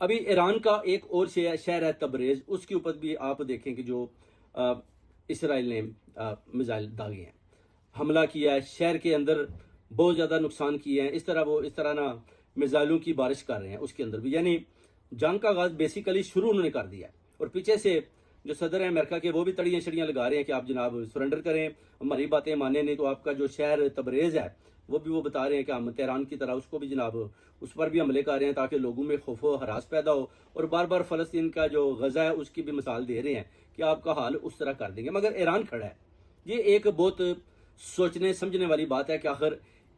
ابھی ایران کا ایک اور شہر ہے تبریز، اس کے اوپر بھی آپ دیکھیں کہ جو اسرائیل نے میزائل داغے ہیں، حملہ کیا ہے، شہر کے اندر بہت زیادہ نقصان کیے ہیں. اس طرح نا میزائلوں کی بارش کر رہے ہیں اس کے اندر بھی. یعنی جنگ کا آغاز بیسیکلی شروع انہوں نے کر دیا ہے. اور پیچھے سے جو صدر ہیں امریکہ کے، وہ بھی تڑیاں شڑیاں لگا رہے ہیں کہ آپ جناب سرنڈر کریں، ہماری باتیں مانیں، نہیں تو آپ کا جو شہر تبریز ہے وہ بتا رہے ہیں کہ ہم تہران کی طرح اس کو بھی جناب اس پر بھی حملے کر رہے ہیں تاکہ لوگوں میں خوف و ہراس پیدا ہو. اور بار بار فلسطین کا جو غزہ ہے اس کی بھی مثال دے رہے ہیں کہ آپ کا حال اس طرح کر دیں گے. مگر ایران کھڑا ہے. یہ ایک بہت سوچنے سمجھنے والی بات ہے کہ آخر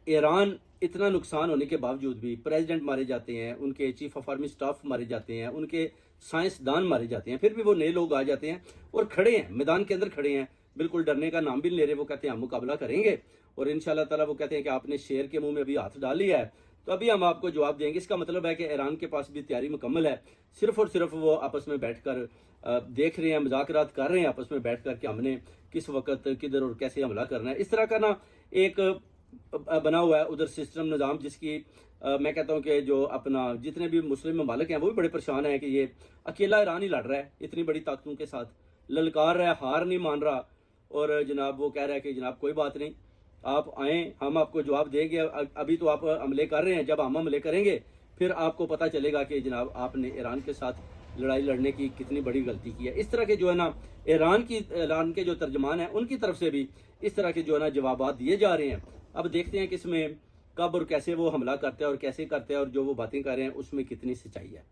ایران اتنا نقصان ہونے کے باوجود بھی پریزیڈنٹ مارے جاتے ہیں، ان کے چیف آف آرمی سٹاف مارے جاتے ہیں، ان کے سائنسدان مارے جاتے ہیں، پھر بھی وہ نئے لوگ آ جاتے ہیں اور کھڑے ہیں، میدان کے اندر کھڑے ہیں، بالکل ڈرنے کا نام بھی نہیں لے رہے. وہ کہتے ہیں ہم مقابلہ کریں گے، اور انشاءاللہ تعالیٰ وہ کہتے ہیں کہ آپ نے شیر کے منہ میں ابھی ہاتھ ڈال لیا ہے تو ابھی ہم آپ کو جواب دیں گے. اس کا مطلب ہے کہ ایران کے پاس بھی تیاری مکمل ہے. صرف اور صرف وہ آپس میں بیٹھ کر دیکھ رہے ہیں، مذاکرات کر رہے ہیں آپس میں بیٹھ کر کہ ہم نے کس وقت کدھر اور کیسے حملہ کرنا ہے. اس طرح کا نا ایک بنا ہوا ہے ادھر سسٹم نظام، جس کی میں کہتا ہوں کہ جو اپنا جتنے بھی مسلم ممالک ہیں وہ بھی بڑے پریشان ہیں کہ یہ اکیلا ایران ہی لڑ رہا ہے اتنی بڑی طاقتوں کے ساتھ، للکار رہا ہے، ہار نہیں مان رہا. اور جناب وہ کہہ رہا ہے کہ جناب کوئی بات نہیں، آپ آئیں، ہم آپ کو جواب دیں گے. ابھی تو آپ حملے کر رہے ہیں، جب ہم حملے کریں گے پھر آپ کو پتہ چلے گا کہ جناب آپ نے ایران کے ساتھ لڑائی لڑنے کی کتنی بڑی غلطی کی ہے. اس طرح کے جو ہے نا ایران کے جو ترجمان ہیں ان کی طرف سے بھی اس طرح کے جو ہے نا جوابات دیے جا رہے ہیں. اب دیکھتے ہیں کہ اس میں کب اور کیسے وہ حملہ کرتے ہیں اور کیسے کرتے ہیں، اور جو وہ باتیں کر رہے ہیں اس میں کتنی سچائی ہے.